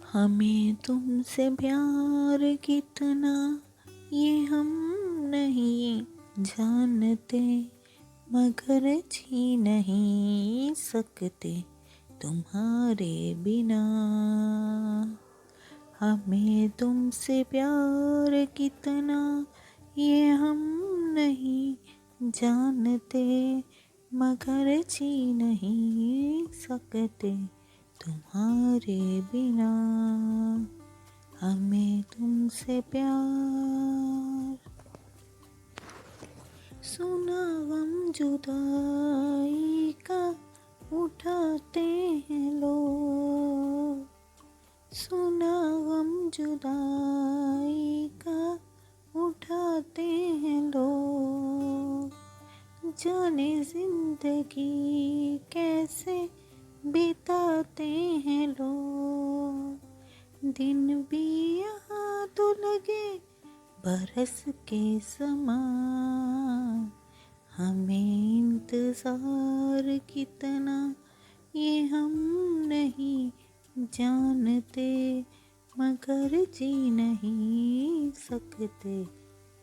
हमें तुमसे प्यार कितना ये हम नहीं जानते, मगर जी नहीं सकते तुम्हारे बिना। हमें तुमसे प्यार कितना ये हम नहीं जानते, मगर जी नहीं सकते तुम्हारे बिना। हमें तुमसे प्यार। सुना गम जुदाई का उठाते हैं लोग, सुना गम जुदाई का उठाते हैं लोग। जाने जिंदगी कैसे बिताते हैं लोग, दिन भी यहाँ तो लगे बरस के समान। हमें इंतजार कितना ये हम नहीं जानते, मगर जी नहीं सकते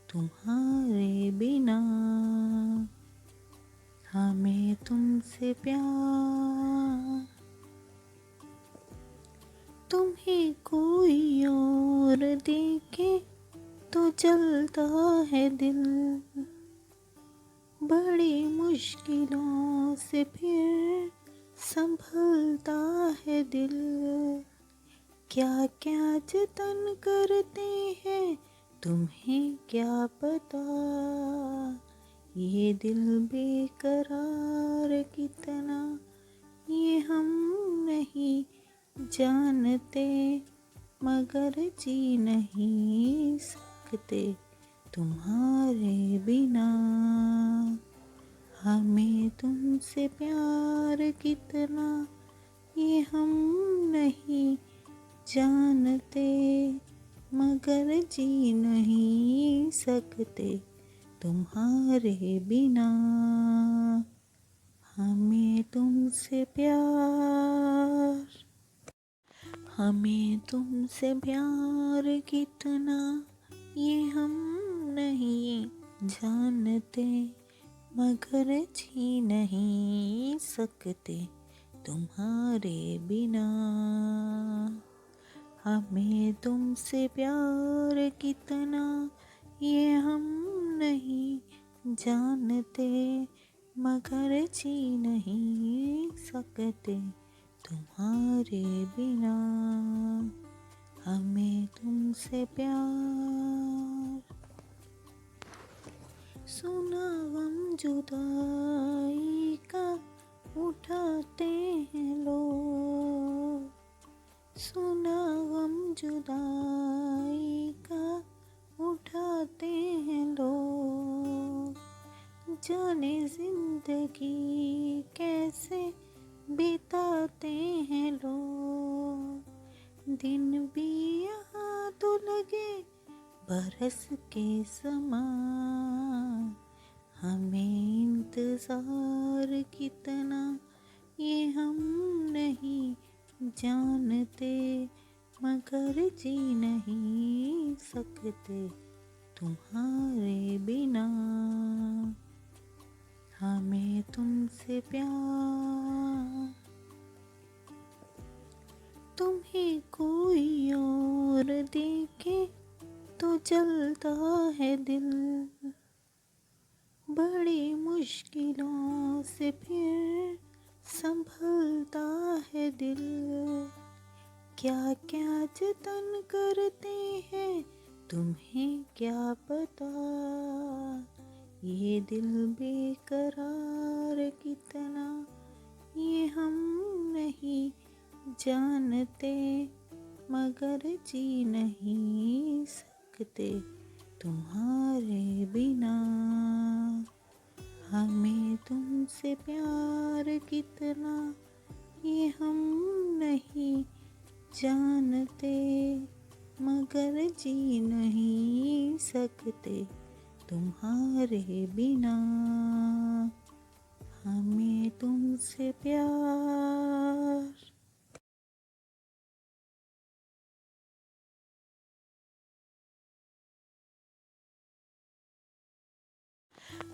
तुम्हारे बिना। हमें तुमसे प्यार। तुम्हें कोई और देखे तो जलता है दिल, बड़ी मुश्किलों से फिर संभलता है दिल। क्या क्या जतन करते हैं तुम्हें क्या पता, ये दिल बेकरार कितना ये हम नहीं जानते, मगर जी नहीं सकते तुम्हारे बिना। हमें तुमसे प्यार कितना ये हम नहीं जानते, मगर जी नहीं सकते तुम्हारे बिना। हमें तुमसे प्यार। हमें तुमसे प्यार कितना ये हम नहीं जानते, मगर जी नहीं सकते तुम्हारे बिना। हमें तुमसे प्यार कितना ये हम नहीं जानते, मगर जी नहीं सकते तुम्हारे बिना। हमें तुमसे प्यार। सुना गम जुदाई का उठाते हैं लोग, सुना गम जुदाई का उठाते हैं लोग। जाने जिंदगी कैसे बिताते हैं लोग, दिन भी यहाँ तो लगे बरस के समान। हमें इंतजार कितना ये हम नहीं जानते, मगर जी नहीं सकते तुम्हारे बिना। हमें तुमसे प्यार। तुम्हें कोई और देखे तो जलता है दिल, बड़ी मुश्किलों से फिर संभलता है दिल। क्या क्या जतन करते हैं तुम्हें क्या पता, ये दिल बेकरार कितना ये हम नहीं जानते, मगर जी नहीं सकते तुम्हारे बिना। हमें तुमसे प्यार कितना ये हम नहीं जानते, मगर जी नहीं सकते तुम्हारे बिना। हमें तुमसे प्यार।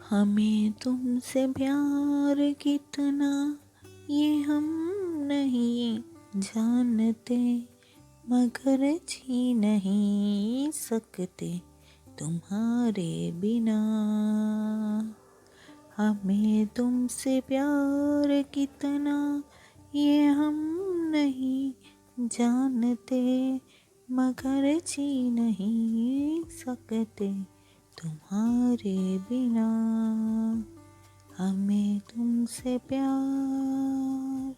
हमें तुमसे प्यार कितना ये हम नहीं जानते, मगर जी नहीं सकते तुम्हारे बिना। हमें तुमसे प्यार कितना ये हम नहीं जानते, मगर जी नहीं सकते तुम्हारे बिना। हमें तुमसे प्यार।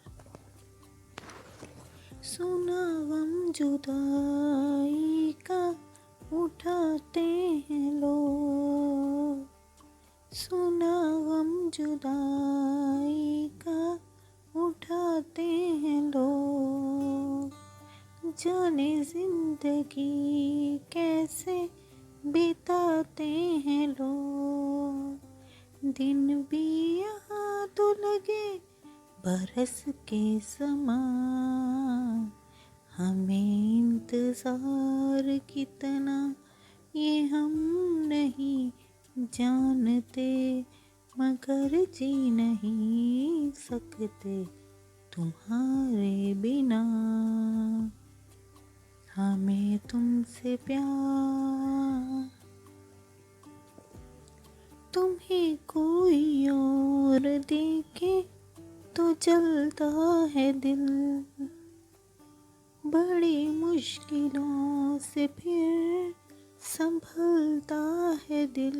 सुना गम जुदाई का उठाते हैं लोग, सुना गम जुदाई का उठाते हैं लोग। जाने जिंदगी कैसे बिताते हैं लोग, दिन भी यहाँ तो लगे बरस के समान। हमें इंतजार कितना ये हम नहीं जानते, मगर जी नहीं सकते तुम्हारे बिना। हमें तुमसे प्यार। तुम्हें कोई और देखे तो जलता है दिल, बड़ी मुश्किलों से फिर संभलता है दिल।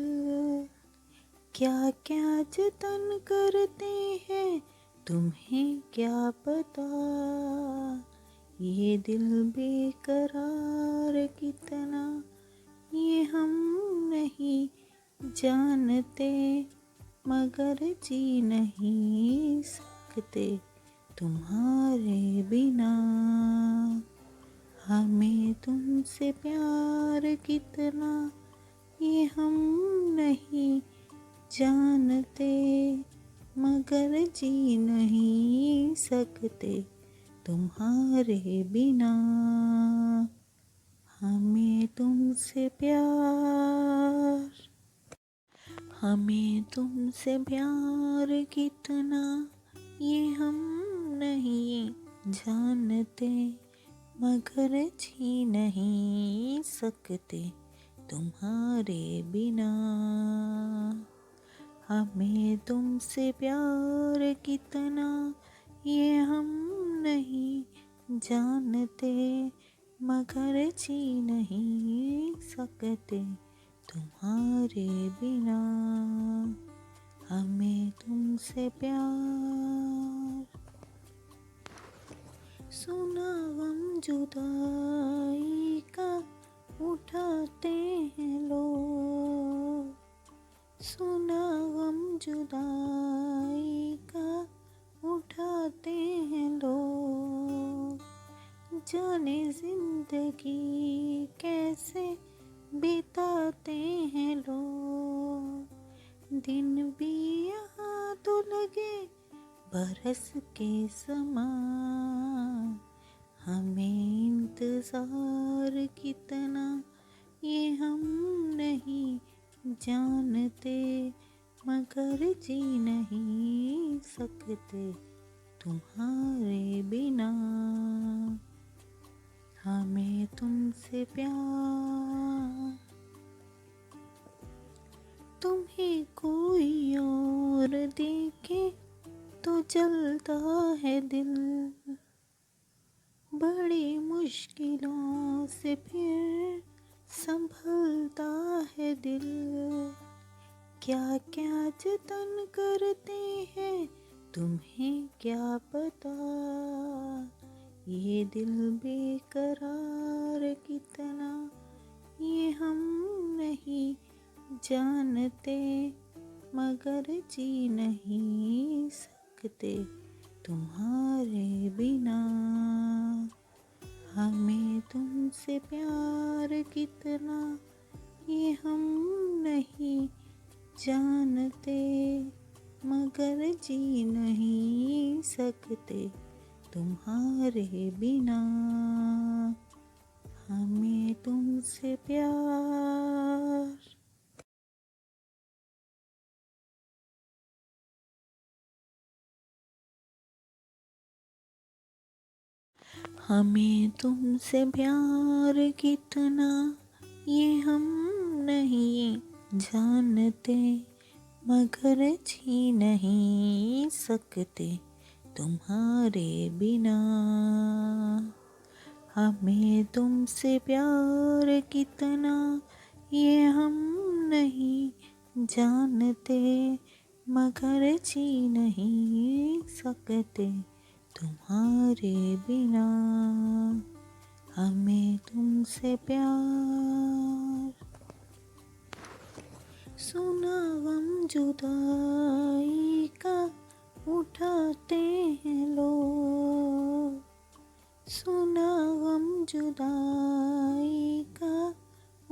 क्या क्या जतन करते हैं तुम्हें क्या पता, ये दिल बेकरार कितना ये हम नहीं जानते, मगर जी नहीं सकते तुम्हारे बिना। हमें तुमसे प्यार कितना ये हम नहीं जानते, मगर जी नहीं सकते तुम्हारे बिना। हमें तुमसे प्यार। हमें तुमसे प्यार कितना ये हम नहीं जानते, मगर जी नहीं सकते तुम्हारे बिना। हमें तुमसे प्यार कितना ये हम नहीं जानते, मगर जी नहीं सकते तुम्हारे बिना। हमें तुमसे प्यार। सुना गम जुदाई का उठाते हैं लोग, सुना गम जुदाई का उठाते हैं लोग। जाने जिंदगी कैसे बिताते हैं लोग, दिन भी यहाँ तो लगे बरस के समान। हमें इंतजार कितना ये हम नहीं जानते, मगर जी नहीं सकते तुम्हारे बिना। हमें तुमसे प्यार। तुम्हें कोई और देखे तो जलता है दिल, बड़ी मुश्किलों से फिर संभलता है दिल। क्या क्या जतन करते हैं तुम्हें क्या पता, ये दिल बेकरार कितना ये हम नहीं जानते, मगर जी नहीं सकते तुम्हारे बिना। हमें तुमसे प्यार कितना ये हम नहीं जानते, मगर जी नहीं सकते तुम्हारे बिना। हमें तुमसे प्यार। हमें तुमसे प्यार कितना ये हम नहीं जानते, मगर जी नहीं सकते तुम्हारे बिना। हमें तुमसे प्यार कितना ये हम नहीं जानते, मगर जी नहीं सकते तुम्हारे बिना। हमें तुमसे प्यार। सुना गम जुदाई का उठाते हैं लोग, सुना गम जुदाई का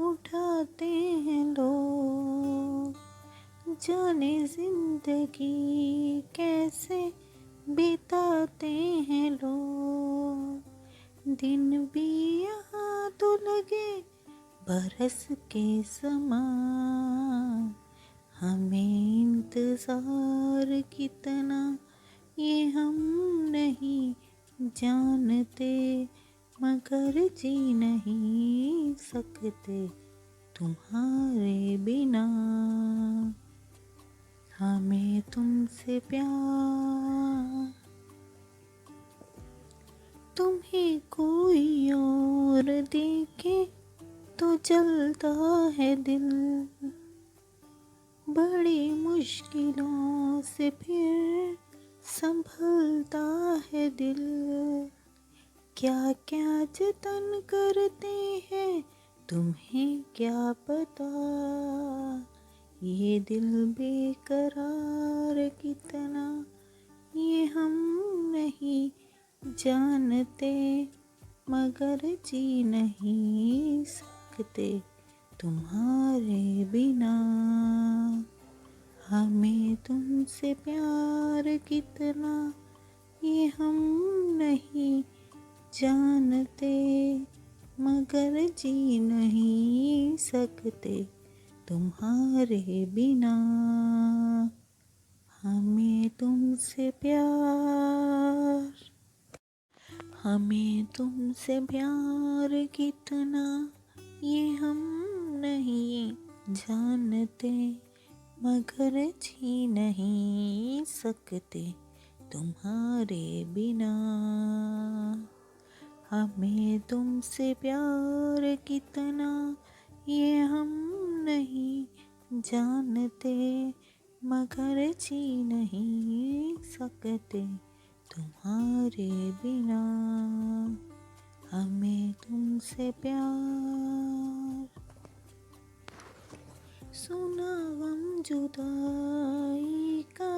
उठाते हैं लोग। जाने जिंदगी कैसे बिताते हैं लोग, दिन भी यहाँ तो लगे बरस के समान। हमें इंतजार कितना ये हम नहीं जानते, मगर जी नहीं सकते तुम्हारे बिना। हमें तुमसे प्यार। तुम्हें कोई और देखे तो जलता है दिल, बड़ी मुश्किलों से फिर संभलता है दिल। क्या क्या जतन करते हैं तुम्हें क्या पता, ये दिल बेकरार कितना ये हम नहीं जानते, मगर जी नहीं सकते तुम्हारे बिना। हमें तुमसे प्यार कितना ये हम नहीं जानते, मगर जी नहीं सकते तुम्हारे बिना। हमें तुमसे प्यार। हमें तुमसे प्यार कितना ये हम नहीं जानते, मगर जी नहीं सकते तुम्हारे बिना। हमें तुमसे प्यार कितना ये हम नहीं जानते, मगर जी नहीं सकते तुम्हारे बिना। हमें तुमसे प्यार। सुना गम जुदाई का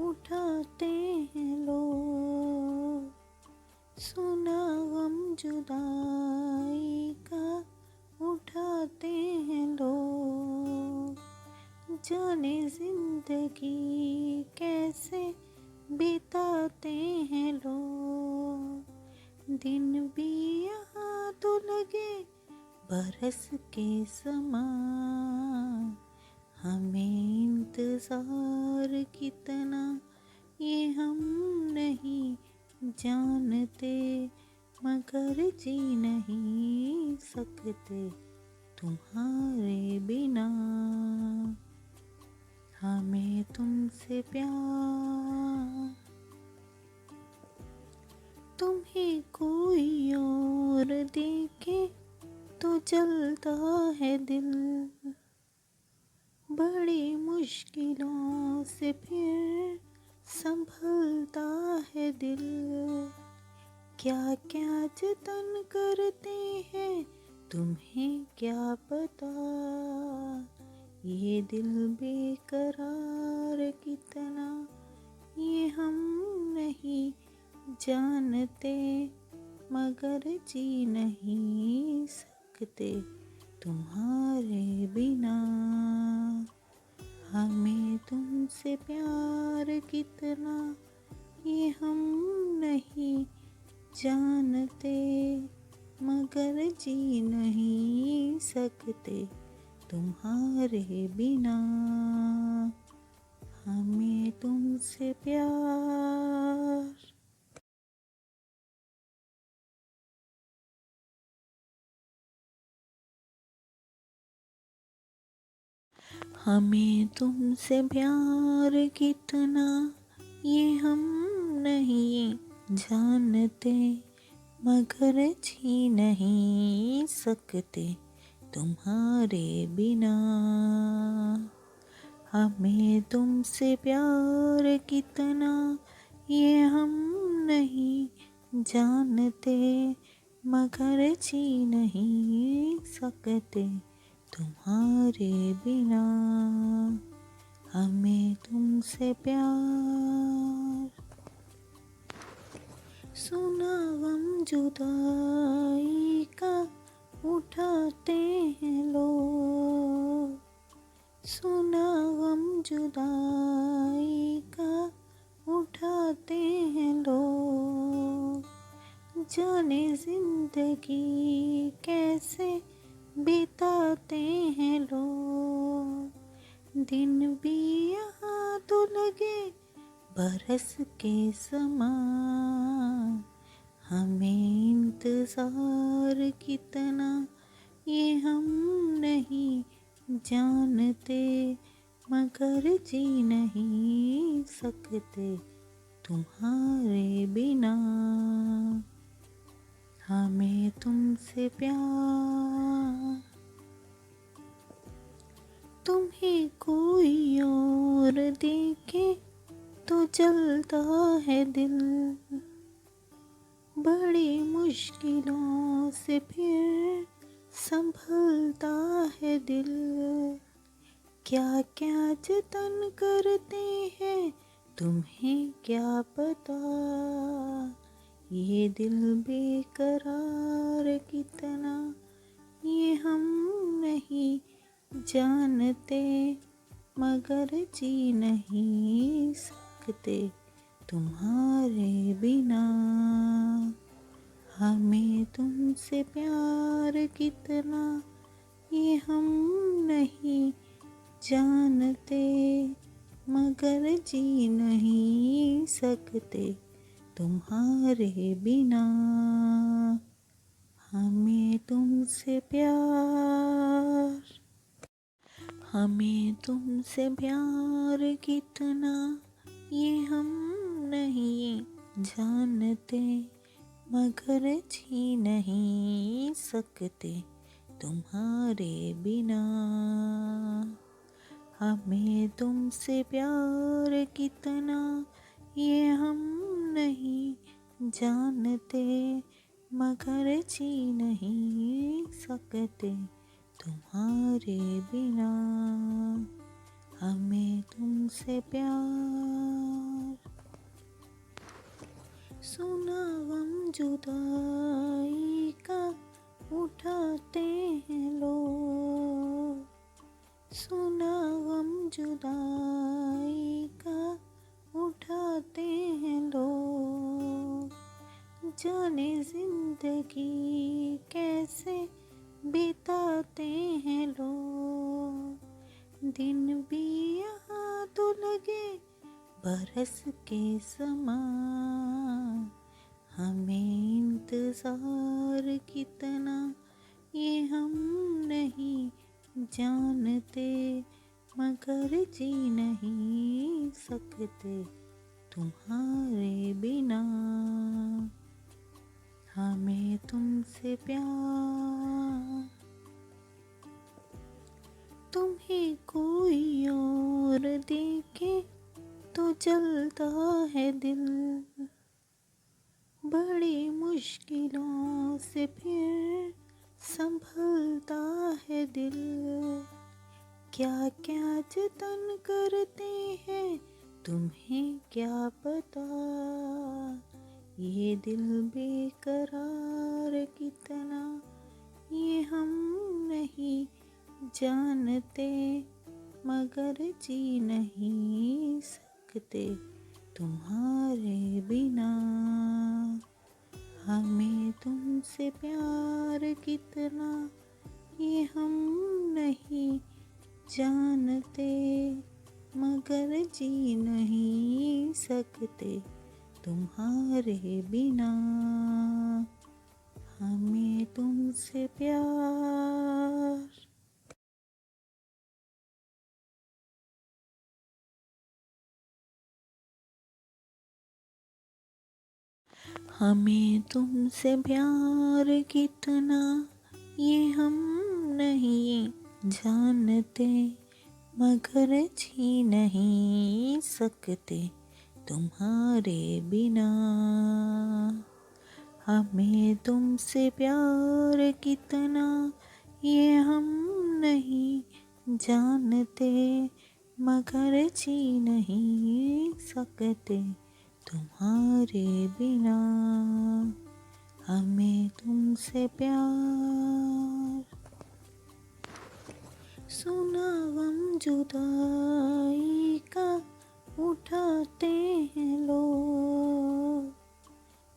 उठाते हैं लोग, सुना गम जुदाई का उठाते हैं लोग। जाने जिंदगी कैसे बिताते हैं लोग, दिन भी यहाँ तो लगे बरस के समान। हमें इंतजार कितना ये हम नहीं जानते, मगर जी नहीं सकते तुम्हारे बिना। हमें तुमसे प्यार। तुम्हें कोई और देखे तो जलता है दिल, बड़ी मुश्किलों से फिर संभलता है दिल। क्या क्या जतन करते हैं तुम्हें क्या पता, ये दिल बेकरार कितना ये हम नहीं जानते, मगर जी नहीं सकते तुम्हारे बिना। हमें तुमसे प्यार कितना ये हम नहीं जानते, मगर जी नहीं सकते तुम्हारे बिना। हमें तुमसे प्यार। हमें तुमसे प्यार कितना ये हम नहीं जानते, मगर जी नहीं सकते तुम्हारे बिना। हमें तुमसे प्यार कितना ये हम नहीं जानते, मगर जी नहीं सकते तुम्हारे बिना। हमें तुमसे प्यार। सुना गम जुदाई का उठाते हैं लोग, सुना गम जुदाई का उठाते हैं लोग। जाने जिंदगी कैसे बिताते हैं लोग, दिन भी यहाँ तो लगे बरस के समान। हमें इंतजार कितना ये हम नहीं जानते, मगर जी नहीं सकते तुम्हारे बिना। हमें तुमसे प्यार। तुम्हें कोई और देखे तो जलता है दिल, बड़ी मुश्किलों से फिर संभलता है दिल। क्या क्या जतन करते हैं तुम्हें क्या पता, ये दिल बेकरार कितना ये हम नहीं जानते, मगर जी नहीं सकते तुम्हारे बिना। हमें तुमसे प्यार कितना ये हम नहीं जानते, मगर जी नहीं सकते तुम्हारे बिना। हमें तुमसे प्यार। हमें तुमसे प्यार कितना ये हम नहीं जानते, मगर जी नहीं सकते तुम्हारे बिना। हमें तुमसे प्यार कितना ये हम नहीं जानते, मगर जी नहीं सकते तुम्हारे बिना। हमें तुमसे प्यार। सुना गम जुदाई का उठाते हैं लोग, सुना गम जुदाई का उठाते हैं लोग। जाने जिंदगी कैसे बिताते हैं लोग, दिन भी यहाँ तो लगे बरस के समान। हमें इंतजार कितना ये हम नहीं जानते, मगर जी नहीं सकते तुम्हारे बिना। हमें तुमसे प्यार। तुम्हें कोई और देखे तो जलता है दिल, बड़ी मुश्किलों से फिर संभलता है दिल। क्या क्या जतन करते हैं तुम्हें क्या पता, ये दिल बेकरार कितना ये हम नहीं जानते, मगर जी नहीं सकते तुम्हारे बिना। हमें तुमसे प्यार कितना ये हम नहीं जानते, मगर जी नहीं सकते तुम्हारे बिना। हमें तुमसे प्यार। हमें तुमसे प्यार कितना ये हम नहीं जानते, मगर जी नहीं सकते तुम्हारे बिना। हमें तुमसे प्यार कितना ये हम नहीं जानते, मगर जी नहीं सकते तुम्हारे बिना। हमें तुमसे प्यार। सुना गम जुदाई का उठाते हैं लोग,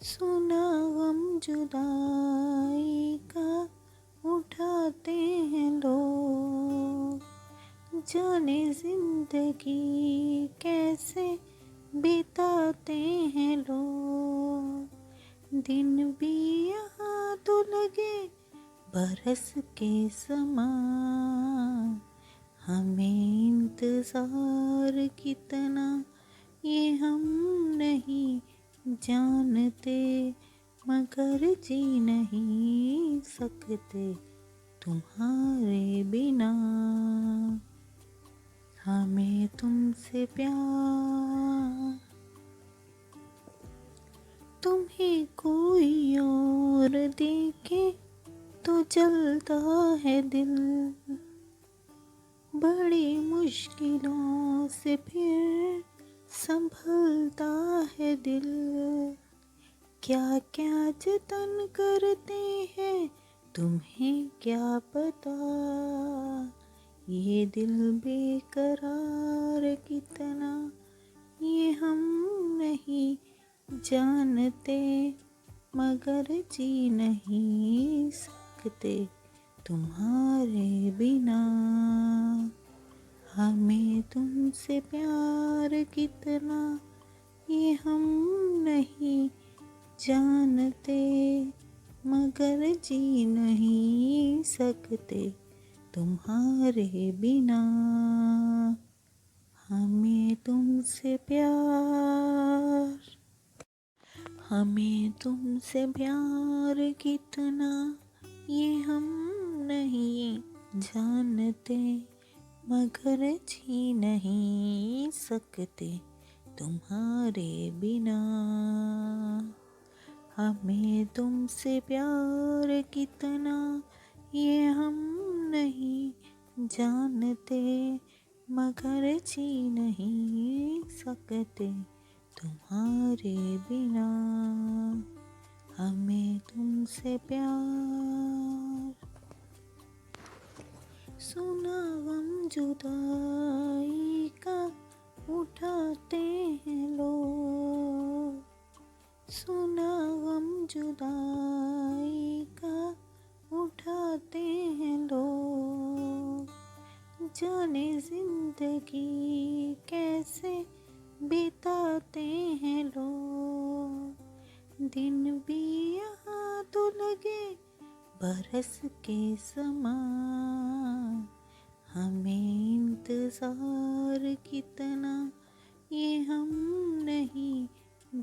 सुना गम जुदाई का उठाते हैं लोग। जाने जिंदगी कैसे बिताते हैं लोग, दिन भी यहाँ तो लगे बरस के समान। हमें इंतजार कितना ये हम नहीं जानते, मगर जी नहीं सकते तुम्हारे बिना। हमें तुमसे प्यार। तुम्हें कोई और देखे तो जलता है दिल, बड़ी मुश्किलों से फिर संभलता है दिल। क्या क्या जतन करते हैं तुम्हें क्या पता, ये दिल बेकरार कितना ये हम नहीं जानते, मगर जी नहीं सकते तुम्हारे बिना। हमें तुमसे प्यार कितना ये हम नहीं जानते, मगर जी नहीं सकते तुम्हारे बिना। हमें तुमसे प्यार। हमें तुमसे प्यार कितना ये हम नहीं जानते, मगर जी नहीं सकते तुम्हारे बिना। हमें तुमसे प्यार कितना ये हम नहीं जानते, मगर जी नहीं सकते तुम्हारे बिना। हमें तुमसे प्यार। सुना गम जुदाई का उठाते हैं लोग, सुना गम जुदाई का उठाते हैं लोग। जाने जिंदगी कैसे बिताते हैं लोग, दिन भी यहाँ तो लगे बरस के समान। हमें इंतजार कितना ये हम नहीं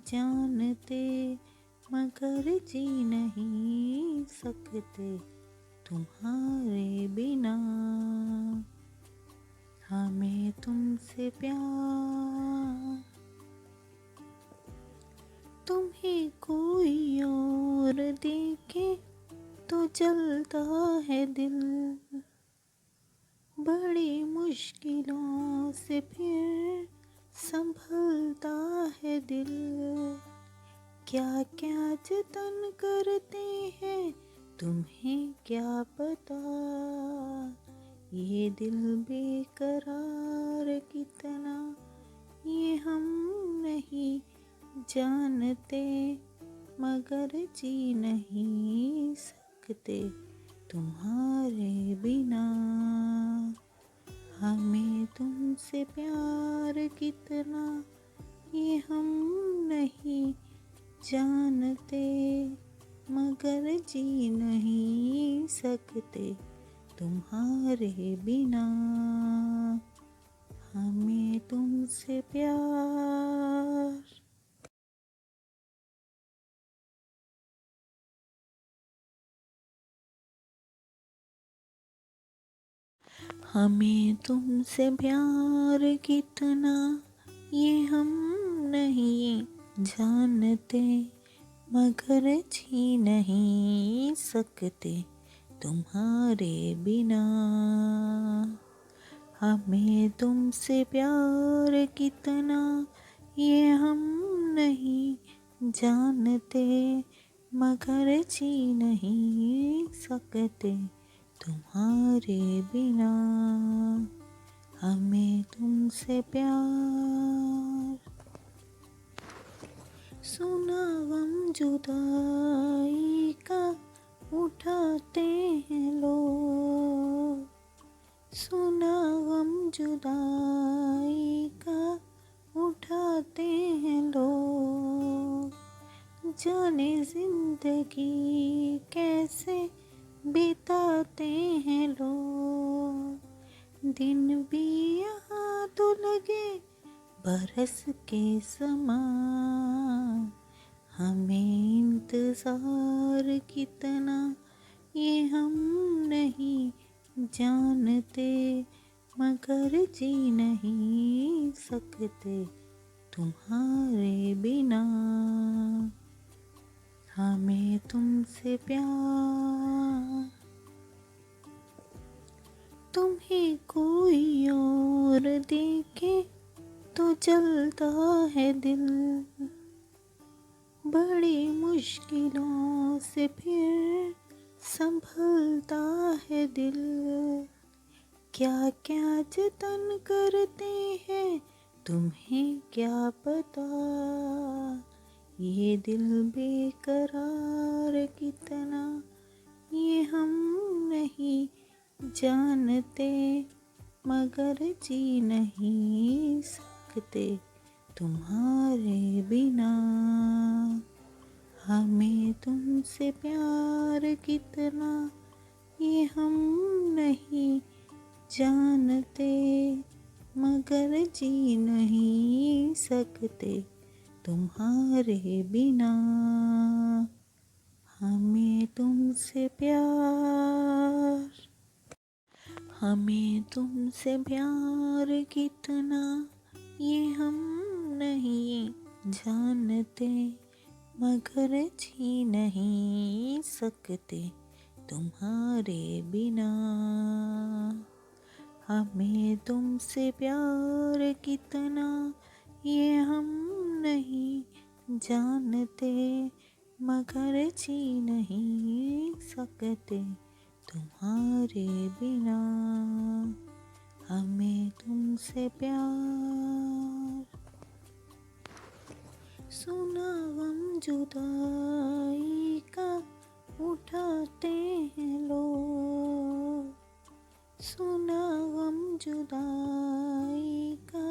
जानते, मगर जी नहीं सकते तुम्हारे बिना। हमें तुमसे प्यार। तुम्हें कोई और देखे तो जलता है दिल, बड़ी मुश्किलों से फिर संभलता है दिल। क्या क्या जतन करते हैं तुम्हें क्या पता, ये दिल बेकरार कितना ये हम नहीं जानते, मगर जी नहीं सकते तुम्हारे बिना। हमें तुमसे प्यार कितना ये हम नहीं जानते, मगर जी नहीं सकते तुम्हारे बिना। हमें तुमसे प्यार। हमें तुमसे प्यार कितना ये हम नहीं जानते, मगर जी नहीं सकते तुम्हारे बिना। हमें तुमसे प्यार कितना ये हम नहीं जानते, मगर जी नहीं सकते तुम्हारे बिना। हमें तुमसे प्यार। सुना गम जुदाई का उठाते हैं लोग, सुना गम जुदाई का उठाते हैं लोग। जाने जिंदगी कैसे बिताते हैं लोग, दिन भी यहाँ तो लगे बरस के समान। हमें इंतजार कितना ये हम नहीं जानते, मगर जी नहीं सकते तुम्हारे बिना। हमें तुमसे प्यार। तुम्हें कोई और देखे तो जलता है दिल, बड़ी मुश्किलों से फिर संभलता है दिल। क्या क्या जतन करते हैं तुम्हें क्या पता, ये दिल बेकरार कितना ये हम नहीं जानते, मगर जी नहीं सकते तुम्हारे बिना। हमें तुमसे प्यार कितना ये हम नहीं जानते, मगर जी नहीं सकते तुम्हारे बिना। हमें तुमसे प्यार। हमें तुमसे प्यार कितना ये हम नहीं जानते, मगर जी नहीं सकते तुम्हारे बिना। हमें तुमसे प्यार कितना ये हम नहीं जानते, मगर जी नहीं सकते तुम्हारे बिना। हमें तुमसे प्यार। सुना गम जुदाई का उठाते हैं लोग, सुना गम जुदाई का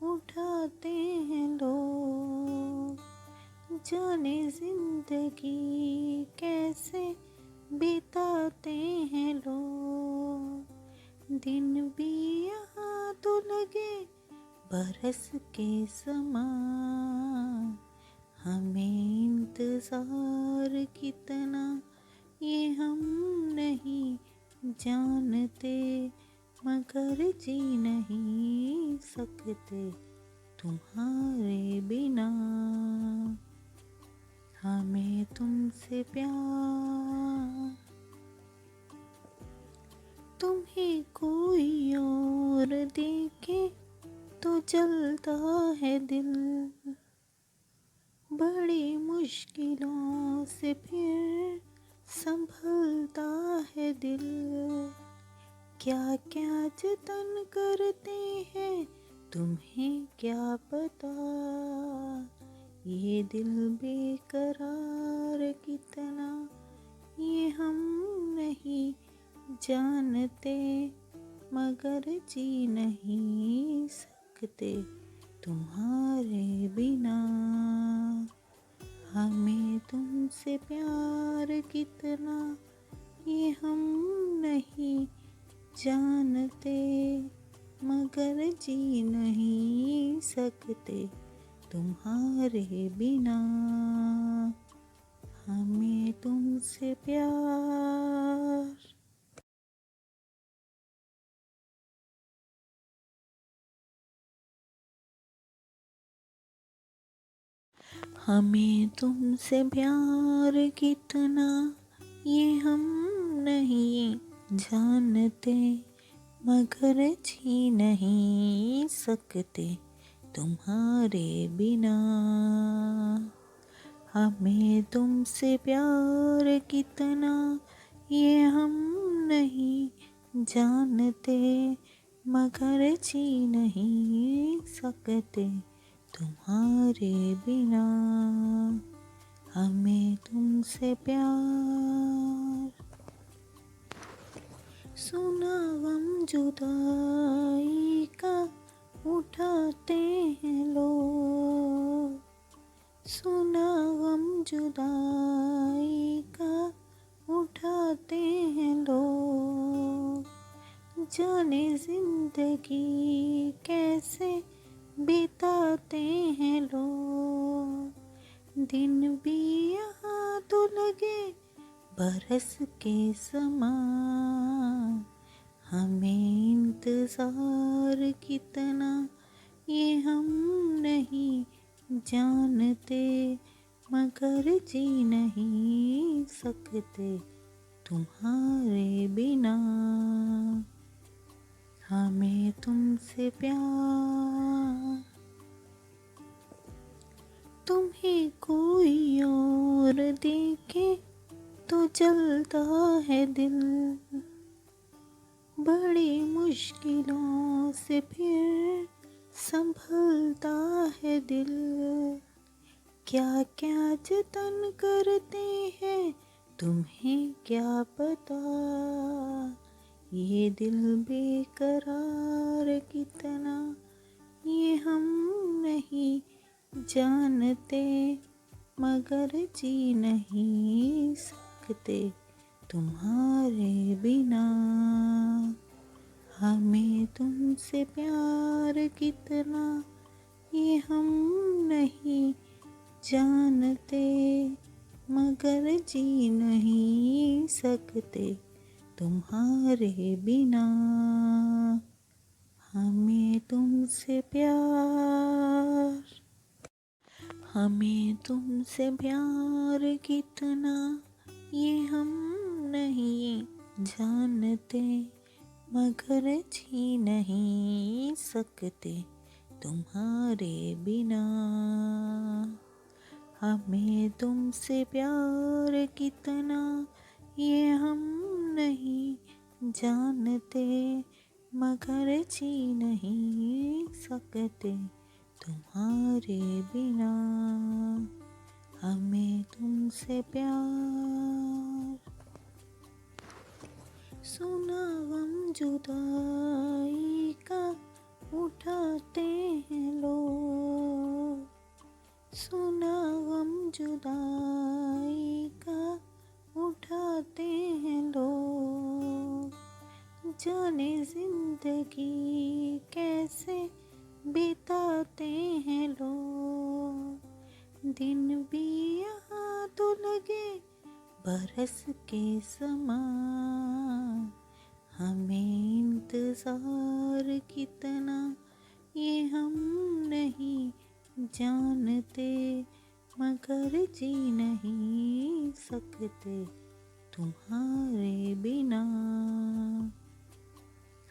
उठाते हैं लोग। जाने जिंदगी कैसे बिताते हैं लोग, दिन भी यहाँ तो लगे बरस के समान। हमें इंतजार कितना ये हम नहीं जानते, मगर जी नहीं सकते तुम्हारे बिना। हमें तुमसे प्यार। तुम्हें कोई और देखे तो जलता है दिल, बड़ी मुश्किलों से फिर संभलता है दिल। क्या क्या जतन करते हैं तुम्हें क्या पता, ये दिल बेकरार कितना ये हम नहीं जानते, मगर जी नहीं सकते तुम्हारे बिना। हमें तुमसे प्यार कितना ये हम नहीं जानते, मगर जी नहीं सकते तुम्हारे बिना। हमें तुमसे प्यार। हमें तुमसे प्यार कितना ये हम नहीं जानते, मगर जी नहीं सकते तुम्हारे बिना। हमें तुमसे प्यार कितना ये हम नहीं जानते, मगर जी नहीं सकते तुम्हारे बिना। हमें तुमसे प्यार। सुना गम जुदाई का उठाते हैं लोग, सुना गम जुदाई का उठाते हैं लोग। जाने जिंदगी कैसे बिताते हैं लोग, दिन भी यहाँ तो लगे बरस के समान। हमें इंतजार कितना ये हम नहीं जानते, मगर जी नहीं सकते तुम्हारे बिना। हमें तुमसे प्यार। तुम्हें कोई और देखे तो जलता है दिल, बड़ी मुश्किलों से फिर संभलता है दिल। क्या क्या जतन करते हैं तुम्हें क्या पता, ये दिल बेकरार कितना ये हम नहीं जानते, मगर जी नहीं सकते तुम्हारे बिना। हमें तुमसे प्यार कितना ये हम नहीं जानते, मगर जी नहीं सकते तुम्हारे बिना। हमें तुमसे प्यार। हमें तुमसे प्यार कितना ये हम नहीं जानते, मगर जी नहीं सकते तुम्हारे बिना। हमें तुमसे प्यार कितना ये हम नहीं जानते, मगर जी नहीं सकते तुम्हारे बिना। हमें तुमसे प्यार। सुना गम जुदाई का उठाते हैं लोग, सुना गम जुदाई का उठाते हैं लोग। जाने जिंदगी कैसे बिताते हैं लोग, दिन भी यहाँ तो लगे बरस के समान। हमें इंतजार कितना ये हम नहीं जानते, मगर जी नहीं सकते तुम्हारे बिना।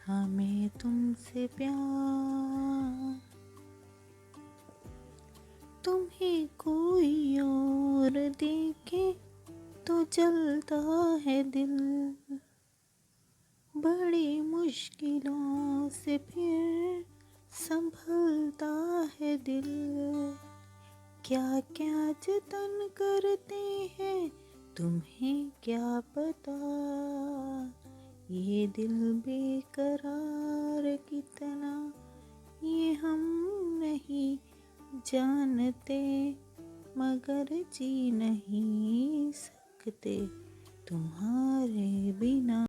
हमें तुमसे प्यार। तुम्हें कोई और देखे तो जलता है दिल, बड़ी मुश्किलों से फिर संभलता है दिल। क्या क्या जतन करते हैं तुम्हें क्या पता, ये दिल बेकरार कितना ये हम नहीं जानते, मगर जी नहीं सकते तुम्हारे बिना।